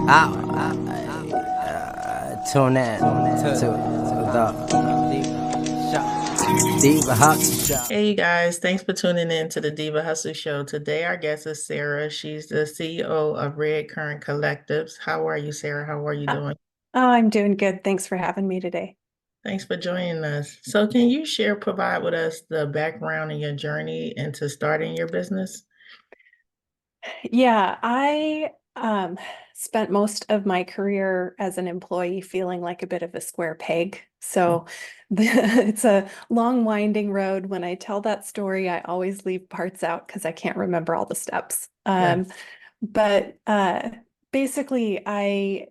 Tune in to the Diva Hustle Show. Hey, you guys, thanks for tuning in to the Diva Hustle Show. Today, our guest is Sara. She's the CEO of Red Currant Collectives. How are you, Sara? How are you Uh, doing? Oh, I'm doing good. Thanks for having me today. Thanks for joining us. So, can you provide with us the background and your journey into starting your business? Yeah, I spent most of my career as an employee feeling like a bit of a square peg. So it's a long, winding road. When I tell that story, I always leave parts out because I can't remember all the steps. Yeah. But basically, I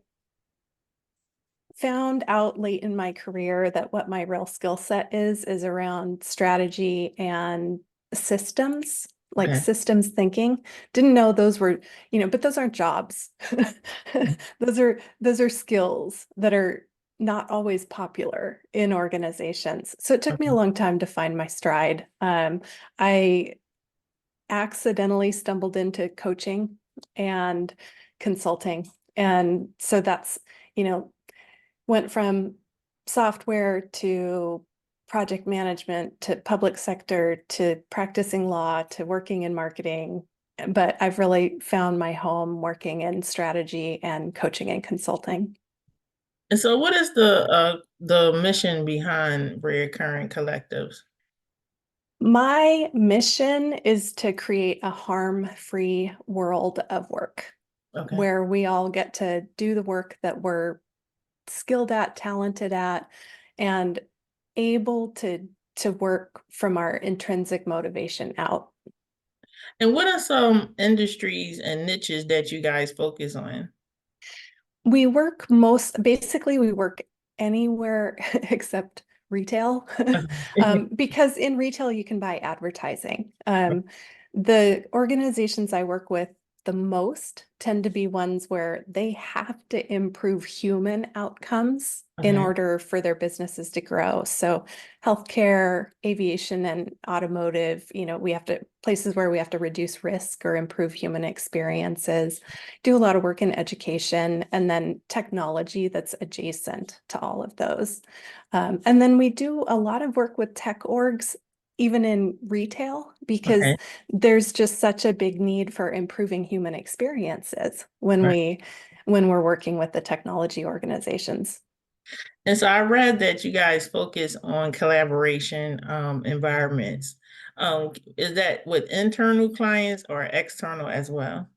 found out late in my career that what my real skill set is around strategy and systems, like Okay. systems thinking. Didn't know those were, but those aren't jobs. Those are skills that are not always popular in organizations. So it took me a Okay. long time to find my stride. I accidentally stumbled into coaching and consulting. And so that's, you know, went from software to project management to public sector to practicing law to working in marketing. But I've really found my home working in strategy and coaching and consulting. And so, what is the mission behind Red Currant Collectives? My mission is to create a harm-free world of work Okay. where we all get to do the work that we're skilled at, talented at, and able to work from our intrinsic motivation out. And what are some industries and niches that you guys focus on? Basically we work anywhere except retail, because in retail you can buy advertising. The organizations I work with the most tend to be ones where they have to improve human outcomes in Okay. order for their businesses to grow. So healthcare, aviation, and automotive, we have to places where we have to reduce risk or improve human experiences, do a lot of work in education, and then technology that's adjacent to all of those. And then we do a lot of work with tech orgs, even in retail, because Okay. there's just such a big need for improving human experiences Right. when we're working with the technology organizations. And so I read that you guys focus on collaboration environments. Is that with internal clients or external as well?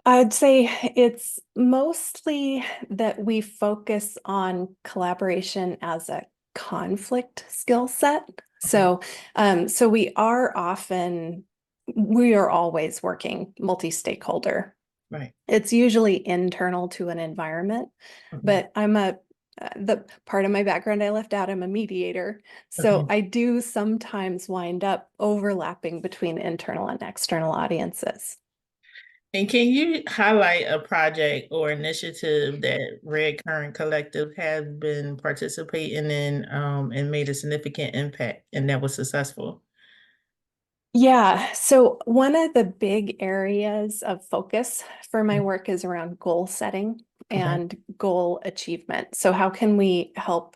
I'd say it's mostly that we focus on collaboration as a conflict skill set. Okay. So we are always working multi-stakeholder. Right. It's usually internal to an environment, Okay. but the part of my background I left out, I'm a mediator. So Okay. I do sometimes wind up overlapping between internal and external audiences. And can you highlight a project or initiative that Red Current Collective has been participating in and made a significant impact and that was successful? Yeah, so one of the big areas of focus for my work is around goal setting Okay. and goal achievement. So how can we help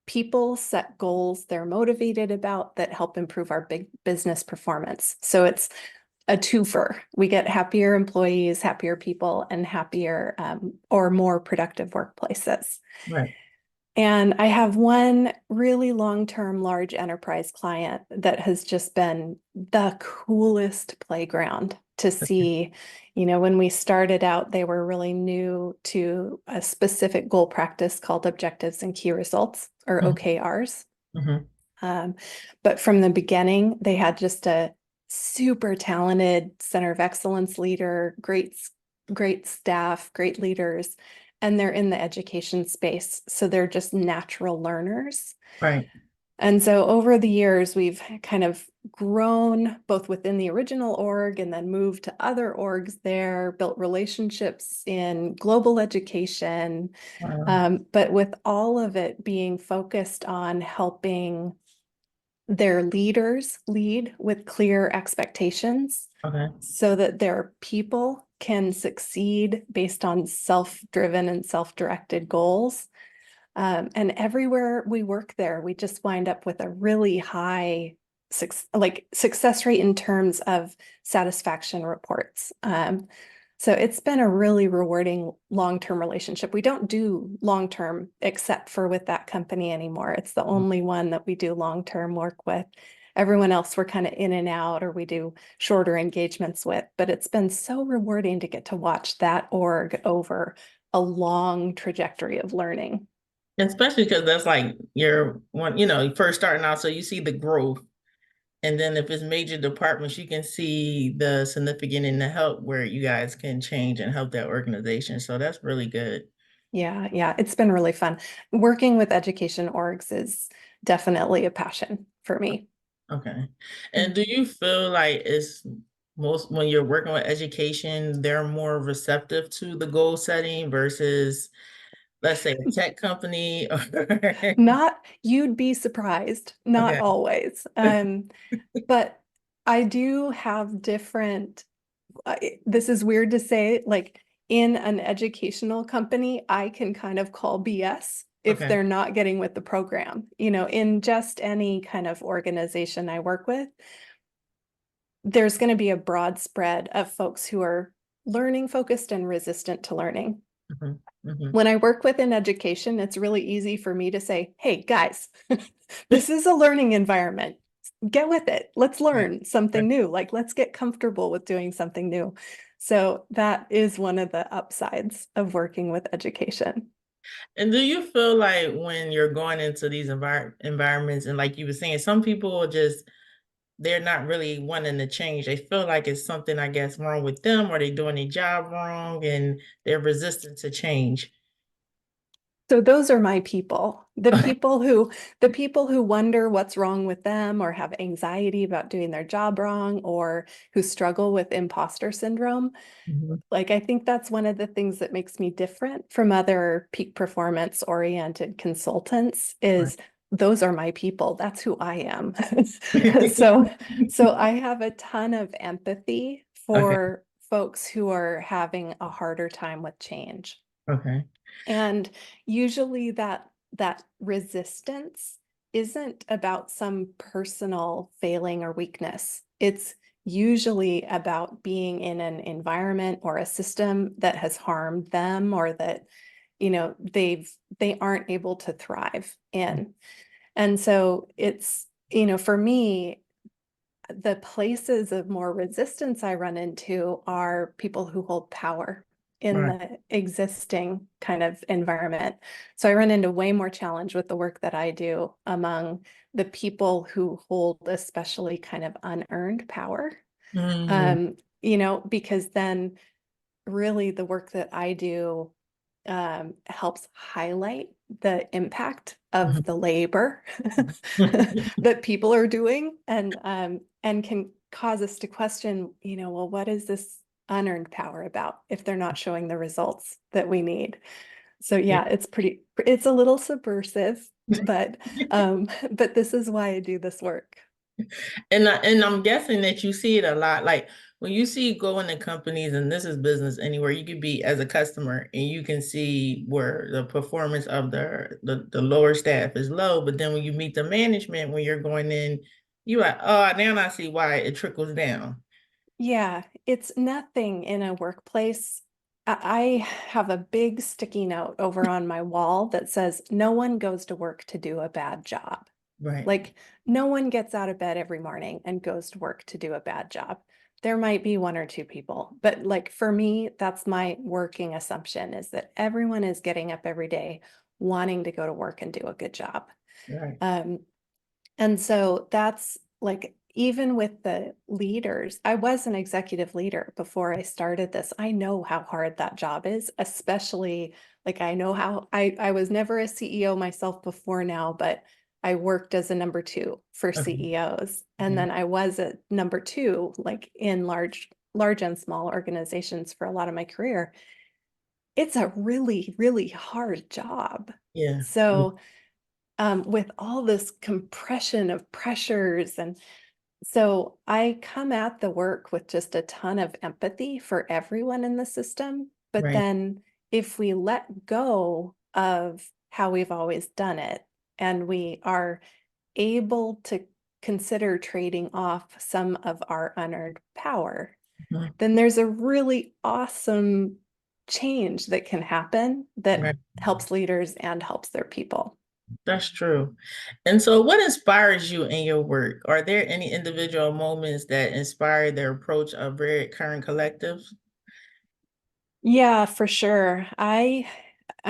people set goals they're motivated about that help improve our big business performance? So it's a twofer. We get happier employees, happier people, and happier or more productive workplaces. Right. And I have one really long-term large enterprise client that has just been the coolest playground to see. When we started out, they were really new to a specific goal practice called objectives and key results, or Mhm. OKRs. Mhm. Um, but from the beginning, they had just a super talented center of excellence leader, great staff, great leaders, and they're in the education space. So they're just natural learners. Right. And so over the years, we've kind of grown both within the original org and then moved to other orgs there, built relationships in global education, Wow. but with all of it being focused on helping their leaders lead with clear expectations Okay. so that their people can succeed based on self-driven and self-directed goals. And everywhere we work there, we just wind up with a really high success rate in terms of satisfaction reports. So it's been a really rewarding long-term relationship. We don't do long-term except for with that company anymore. It's the only one that we do long-term work with. Everyone else we're kind of in and out, or we do shorter engagements with, but it's been so rewarding to get to watch that org over a long trajectory of learning. Especially because that's like your one, you first starting out, so you see the growth. And then if it's major departments, you can see the significant in the help where you guys can change and help that organization. So that's really good. Yeah, it's been really fun. Working with education orgs is definitely a passion for me. Okay. And do you feel like it's most when you're working with education, they're more receptive to the goal setting versus, let's say, a tech company? You'd be surprised, not Okay. always. But I do have different, this is weird to say, like in an educational company, I can kind of call BS if Okay. they're not getting with the program. In just any kind of organization I work with, there's going to be a broad spread of folks who are learning focused and resistant to learning. When I work within education, it's really easy for me to say, hey, guys, this is a learning environment. Get with it. Let's learn something new. Like, let's get comfortable with doing something new. So that is one of the upsides of working with education. And do you feel like when you're going into these environments, and like you were saying, some people they're not really wanting to change. They feel like it's something, I guess, wrong with them, or they're doing their job wrong and they're resistant to change. So those are my people, the people who wonder what's wrong with them or have anxiety about doing their job wrong or who struggle with imposter syndrome. Like, I think that's one of the things that makes me different from other peak performance oriented consultants is those are my people. That's who I am. So I have a ton of empathy for folks who are having a harder time with change. Okay. And usually that resistance isn't about some personal failing or weakness. It's usually about being in an environment or a system that has harmed them or that, they aren't able to thrive in. And so it's, for me, the places of more resistance I run into are people who hold power in the existing kind of environment. So I run into way more challenge with the work that I do among the people who hold especially kind of unearned power. Because then really the work that I do helps highlight the impact of the labor that people are doing and can cause us to question, well, what is this unearned power about if they're not showing the results that we need? So yeah, it's a little subversive, but this is why I do this work. And I'm guessing that you see it a lot. Like when you see go into companies, and this is business anywhere, you could be as a customer and you can see where the performance of the lower staff is low. But then when you meet the management, when you're going in, you're like, oh, now I see why it trickles down. Yeah, it's nothing in a workplace. I have a big sticky note over on my wall that says, no one goes to work to do a bad job. Right. Like, no one gets out of bed every morning and goes to work to do a bad job. There might be one or two people, but like for me, that's my working assumption is that everyone is getting up every day wanting to go to work and do a good job. Right. And so that's like, even with the leaders, I was an executive leader before I started this. I know how hard that job is, especially like I know how I was never a CEO myself before now, but I worked as a number two for CEOs. And then I was a number two, like in large and small organizations for a lot of my career. It's a really, really hard job. Yeah. So with all this compression of pressures and So I come at the work with just a ton of empathy for everyone in the system. But Right. then if we let go of how we've always done it, and we are able to consider trading off some of our unearned power, Mhm. then there's a really awesome change that can happen that Right. helps leaders and helps their people. That's true. And so what inspires you in your work? Are there any individual moments that inspire the approach of Red Currant Collective? Yeah, for sure. I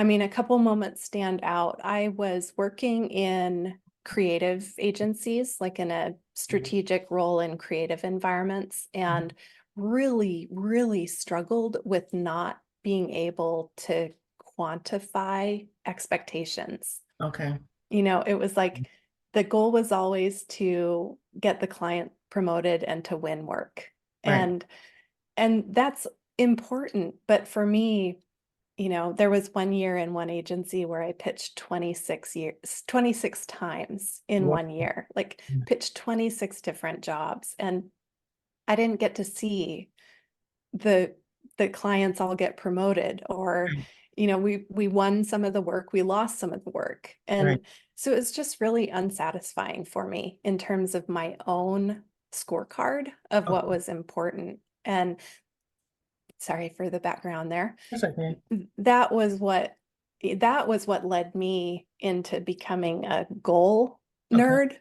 mean, a couple moments stand out. I was working in creative agencies, like in a strategic role in creative environments, and really, really struggled with not being able to quantify expectations. Okay. It was like the goal was always to get the client promoted and to win work. Right. And that's important. But for me, there was one year in one agency where I pitched 26 times in Wow. 1 year, like pitched 26 different jobs. And I didn't get to see the clients all get promoted, or we won some of the work, we lost some of the work. Right. And so it's just really unsatisfying for me in terms of my own scorecard of what Okay. was important. And sorry for the background there. That's okay. That was what led me into becoming a goal Okay. nerd.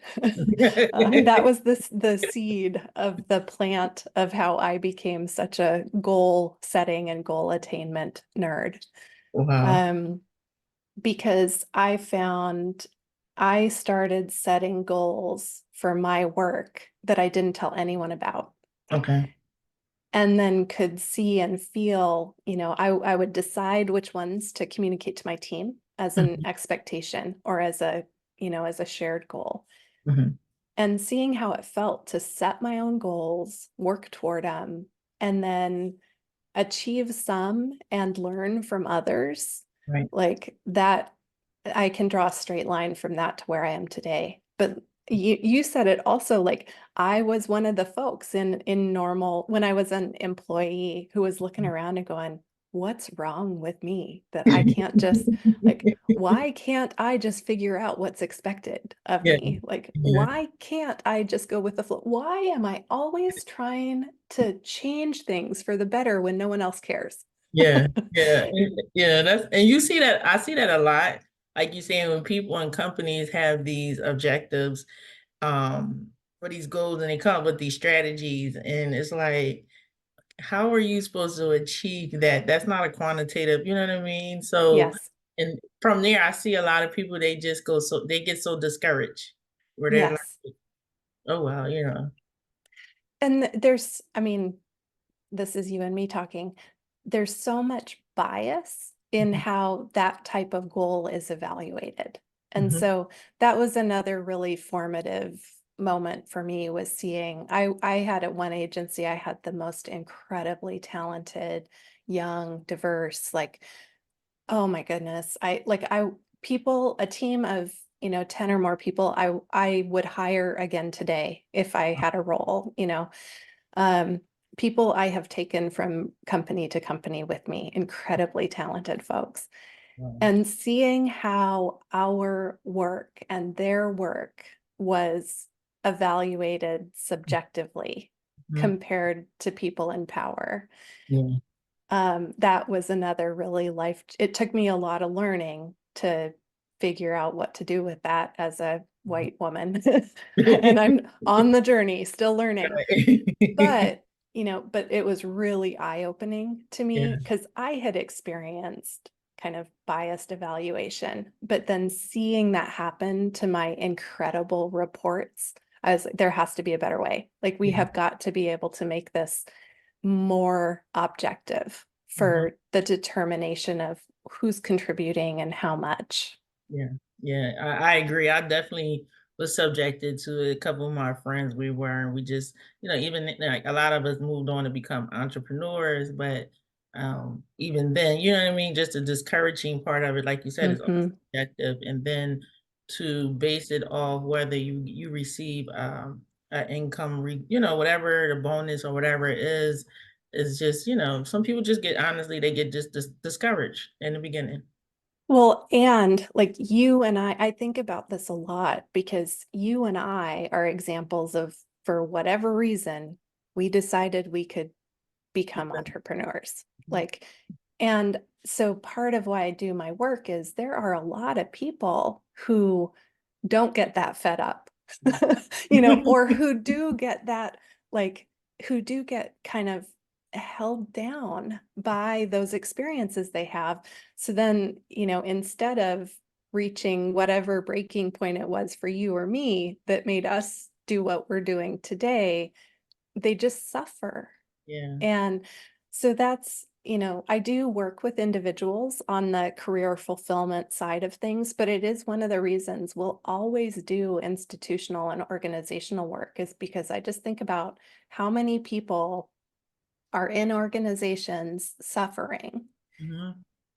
That was the seed of the plant of how I became such a goal setting and goal attainment nerd. Wow. Because I found I started setting goals for my work that I didn't tell anyone about, Okay. and then could see and feel, I would decide which ones to communicate to my team as an Mhm. expectation or as a shared goal. Mhm. And seeing how it felt to set my own goals, work toward them, and then achieve some and learn from others, Right. like that, I can draw a straight line from that to where I am today. But you said it also, like I was one of the folks in normal when I was an employee who was looking around and going, what's wrong with me that I can't just, like, why can't I just figure out what's expected of Yeah. me? Like, Yeah. why can't I just go with the flow? Why am I always trying to change things for the better when no one else cares? Yeah. Yeah. Yeah. And you see that, I see that a lot. Like you saying, when people and companies have these objectives, for these goals, and they come up with these strategies, and it's like, how are you supposed to achieve that? That's not a quantitative, you know what I mean? So, Yes. and from there, I see a lot of people, they just they get so discouraged where they're Yes. like, oh, well, And I mean, this is you and me talking. There's so much bias in Mhm. how that type of goal is evaluated. And Mhm. so that was another really formative moment for me, was seeing I had at one agency, I had the most incredibly talented, young, diverse, like, oh my goodness. A team of, 10 or more people, I would hire again today if I had a role. Um, People I have taken from company to company with me, incredibly talented folks. Wow. And seeing how our work and their work was evaluated subjectively Mhm. compared to people in power. Yeah. That was another really it took me a lot of learning to figure out what to do with that as a white woman. And I'm on the journey, still learning. But, but it was really eye-opening to Yeah. me because I had experienced kind of biased evaluation, but then seeing that happen to my incredible reports, I was like, there has to be a better way. Like, we Yeah. have got to be able to make this more objective Mhm. for the determination of who's contributing and how much. Yeah, yeah, I agree. I definitely was subjected to it. A couple of my friends, we were, and we just, even like a lot of us moved on to become entrepreneurs, but even then, you know what I mean? Just the discouraging part of it, like you said, is all subjective. And then to base it off whether you receive income, whatever the bonus or whatever it is just, some people just get, honestly, they get just discouraged in the beginning. Well, and like you and I think about this a lot because you and I are examples of, for whatever reason, we decided we could become entrepreneurs. Like, and so part of why I do my work is there are a lot of people who don't get that fed up, or who do get that, like, who do get kind of held down by those experiences they have. So then, instead of reaching whatever breaking point it was for you or me that made us do what we're doing today, they just suffer. Yeah. And so that's, I do work with individuals on the career fulfillment side of things, but it is one of the reasons we'll always do institutional and organizational work, is because I just think about how many people are in organizations suffering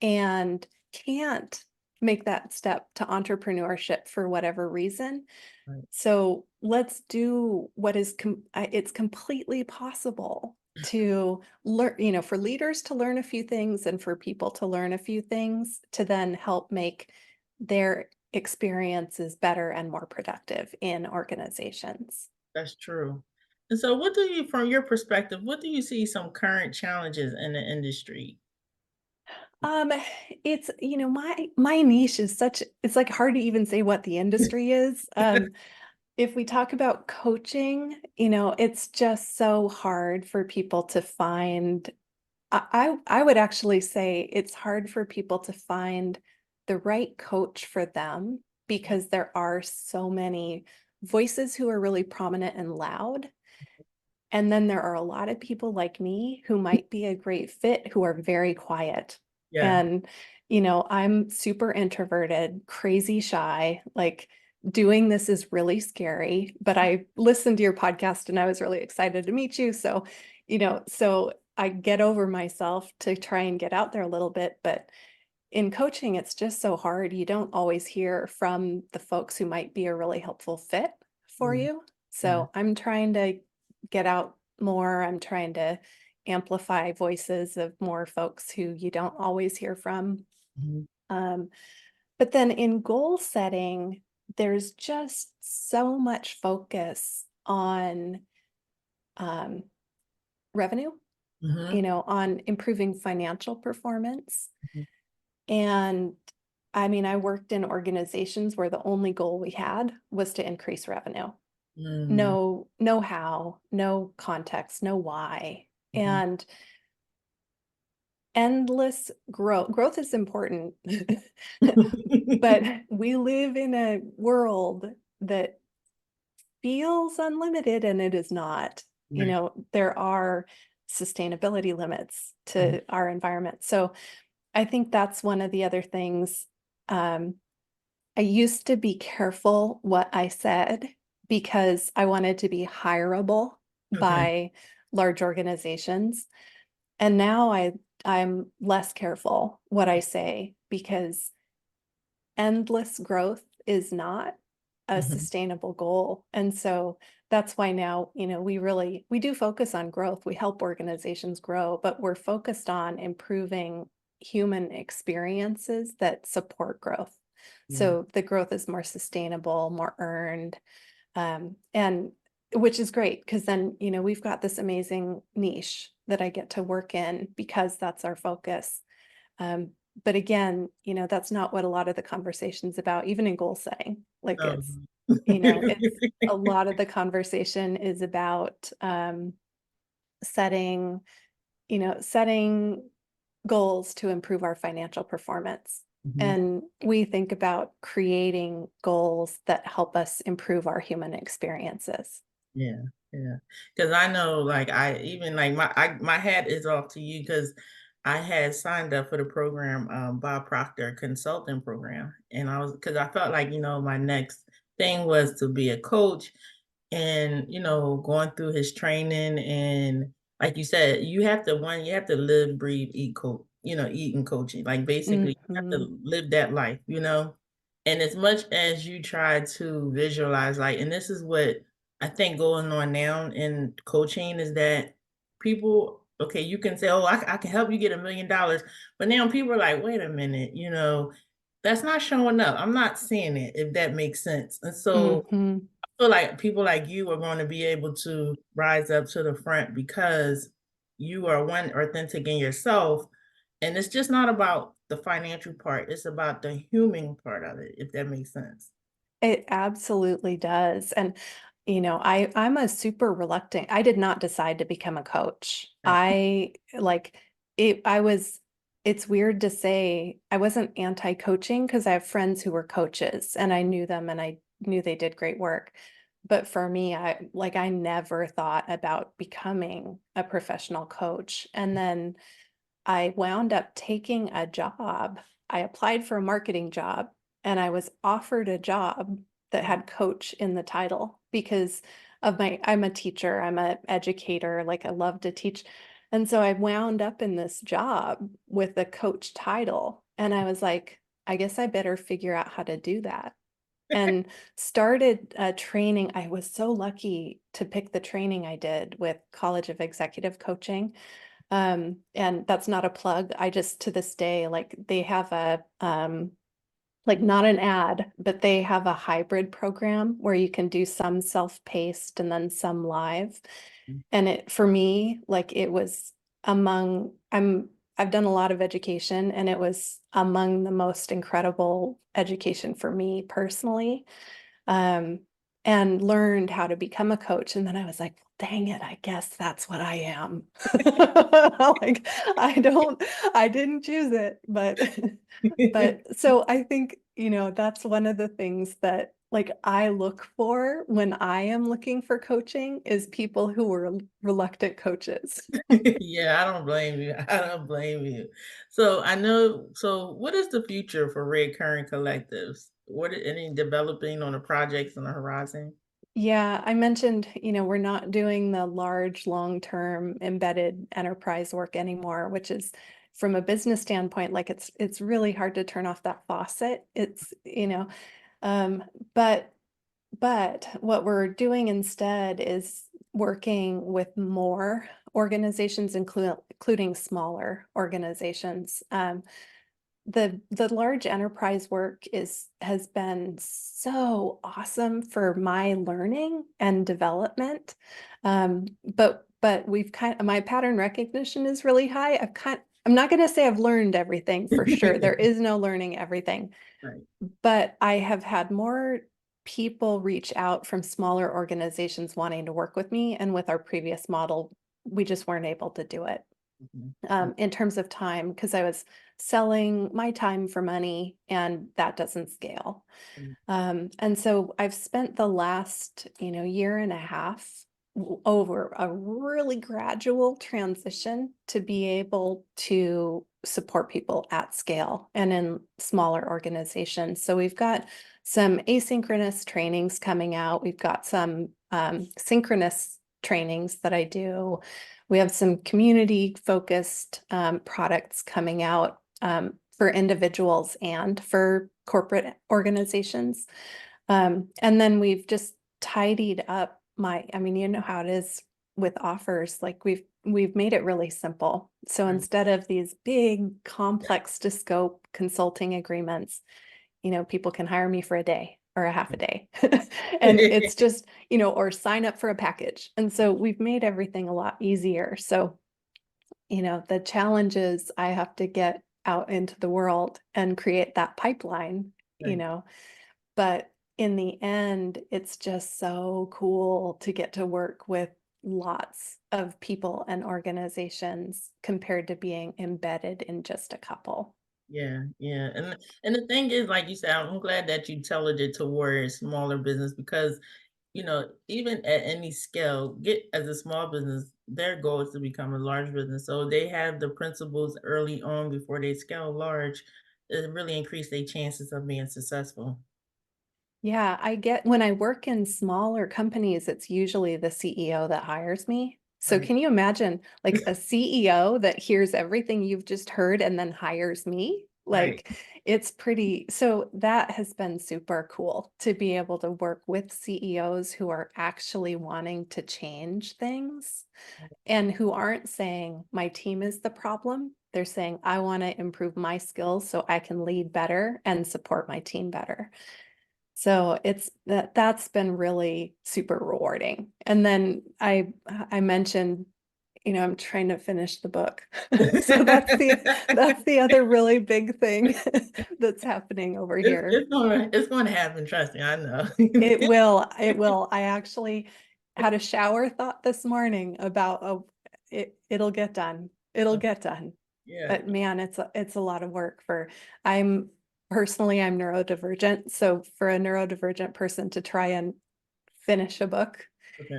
and can't make that step to entrepreneurship for whatever reason. Right. So let's do what is, it's completely possible to learn, for leaders to learn a few things and for people to learn a few things to then help make their experiences better and more productive in organizations. That's true. And so from your perspective, what do you see some current challenges in the industry? Um, it's, my niche is it's like hard to even say what the industry is. If we talk about coaching, it's just so hard for people to find. I would actually say it's hard for people to find the right coach for them because there are so many voices who are really prominent and loud. And then there are a lot of people like me who might be a great fit who are very quiet. Yeah. And, I'm super introverted, crazy shy, like doing this is really scary, but I listened to your podcast and I was really excited to meet you. So, so I get over myself to try and get out there a little bit, but in coaching, it's just so hard. You don't always hear from the folks who might be a really helpful fit for you. So I'm trying to get out more. I'm trying to amplify voices of more folks who you don't always hear from. But then in goal setting, there's just so much focus on revenue, on improving financial performance. And I mean, I worked in organizations where the only goal we had was to increase revenue. No how, no context, no why. And endless growth. Growth is important, but we live in a world that feels unlimited and it is not. Right. There are sustainability limits to our environment. So I think that's one of the other things. I used to be careful what I said because I wanted to be hireable by large organizations. And now I'm less careful what I say because endless growth is not a sustainable goal. And so that's why now, we do focus on growth. We help organizations grow, but we're focused on improving human experiences that support growth. So the growth is more sustainable, more earned, and which is great because then, we've got this amazing niche that I get to work in because that's our focus. But again, that's not what a lot of the conversation's about, even in goal setting. Like it's a lot of the conversation is about setting goals to improve our financial performance. And we think about creating goals that help us improve our human experiences. Yeah. Because I know, like, my hat is off to you because I had signed up for the program, Bob Proctor consulting program, and because I felt like my next thing was to be a coach, and going through his training, and like you said, you have to live, breathe, eat, eat and coaching. Like basically, you have to live that life. And as much as you try to visualize, like, and this is what I think going on now in coaching is that people, okay, you can say, oh, I can help you get $1 million. But now people are like, wait a minute, that's not showing up. I'm not seeing it, if that makes sense. And so Mhm. I feel like people like you are going to be able to rise up to the front because you are one authentic in yourself. And it's just not about the financial part, it's about the human part of it, if that makes sense. It absolutely does. And, I'm a super reluctant, I did not decide to become a coach. Right. It's weird to say I wasn't anti-coaching because I have friends who were coaches and I knew them and I knew they did great work. But for me, I never thought about becoming a professional coach. And then I wound up taking a job. I applied for a marketing job and I was offered a job that had coach in the title because I'm a teacher, I'm an educator, like I love to teach. And so I wound up in this job with a coach title. And I was like, I guess I better figure out how to do that. And started training. I was so lucky to pick the training I did with College of Executive Coaching. And that's not a plug. I just to this day, like they have like not an ad, but they have a hybrid program where you can do some self-paced and then some live. And for me, like it was I've done a lot of education and it was among the most incredible education for me personally. Um, and learned how to become a coach. And then I was like, dang it, I guess that's what I am. Like I didn't choose it, but so I think, that's one of the things that like I look for when I am looking for coaching is people who are reluctant coaches. Yeah, I don't blame you. I don't blame you. So what is the future for Red Currant Collectives? Any developing on the projects on the horizon? Yeah, I mentioned, we're not doing the large, long-term embedded enterprise work anymore, which is from a business standpoint, like it's really hard to turn off that faucet. Um, but but what we're doing instead is working with more organizations, including smaller organizations. The large enterprise work has been so awesome for my learning and development. But my pattern recognition is really high. I'm not going to say I've learned everything for sure. There is no learning everything, Right. but I have had more people reach out from smaller organizations wanting to work with me, and with our previous model, we just weren't able to do it Mhm. in terms of time because I was selling my time for money and that doesn't scale. Mhm. And so I've spent the last, year and a half over a really gradual transition to be able to support people at scale and in smaller organizations. So we've got some asynchronous trainings coming out. We've got some synchronous trainings that I do. We have some community focused products coming out for individuals and for corporate organizations. And then we've just tidied up you know how it is with offers, like we've made it really simple. So Right. instead of these big complex to scope consulting agreements, people can hire me for a day or a half a day. And it's just, or sign up for a package. And so we've made everything a lot easier. So, the challenge is I have to get out into the world and create that pipeline, Right. but in the end, it's just so cool to get to work with lots of people and organizations compared to being embedded in just a couple. Yeah, yeah. And the thing is, like you said, I'm glad that you tailored it towards smaller business because, even at any scale, get as a small business, their goal is to become a large business. So they have the principles early on before they scale large, it really increase their chances of being successful. Yeah, I get when I work in smaller companies, it's usually the CEO that hires me. So Right. can you imagine like a CEO that hears everything you've just heard and then hires me? Like it's pretty, so that has been super cool to be able to work with CEOs who are actually wanting to change things and who aren't saying my team is the problem. They're saying, I want to improve my skills so I can lead better and support my team better. So that's been really super rewarding. And then I mentioned, I'm trying to finish the book. So that's the other really big thing that's happening over here. It's gonna happen, trust me, I know. It will. I actually had a shower thought this morning about it'll get done. It'll get done. Yeah. But man, it's a lot of work I'm neurodivergent. So for a neurodivergent person to try and finish a book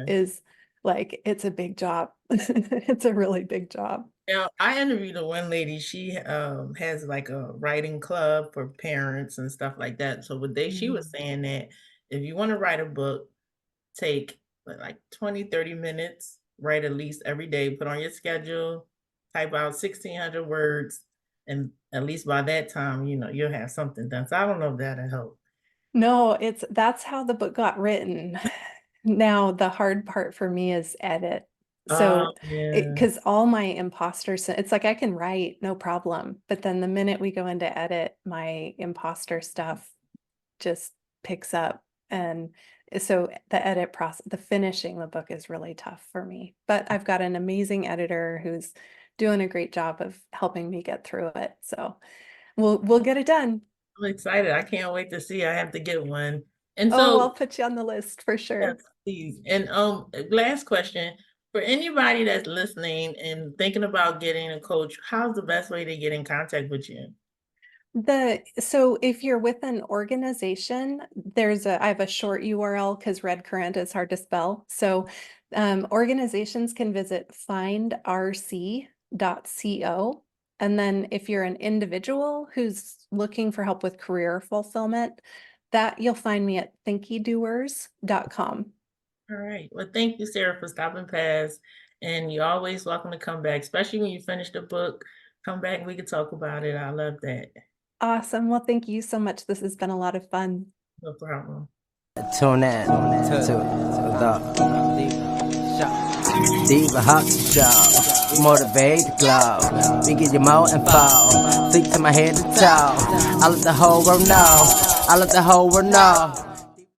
is like, it's a big job. It's a really big job. Now, I interviewed a one lady, she has like a writing club for parents and stuff like that. So she was saying that if you want to write a book, take like 20-30 minutes, write at least every day, put on your schedule, type out 1,600 words, and at least by that time, you'll have something done. So I don't know if that'll help. No, that's how the book got written. Now, the hard part for me is edit. So, because all my it's like I can write, no problem. But then the minute we go into edit, my imposter stuff just picks up. And so the edit process, the finishing the book is really tough for me. But I've got an amazing editor who's doing a great job of helping me get through it. So we'll get it done. I'm excited. I can't wait to see. I have to get one. And I'll put you on the list for sure. Yes, please. And last question. For anybody that's listening and thinking about getting a coach, how's the best way to get in contact with you? So if you're with an organization, I have a short URL because Red Currant is hard to spell. So organizations can visit findrc.co. And then if you're an individual who's looking for help with career fulfillment, that you'll find me at thinkydoers.com. All right. Well, thank you, Sara, for stopping past. And you're always welcome to come back, especially when you finish the book. Come back and we can talk about it. I love that. Awesome. Well, thank you so much. This has been a lot of fun. No problem. Tune in to the Diva Hot Show. Motivate the glow. We get you more info. Think to my head to toe. I let the whole world know.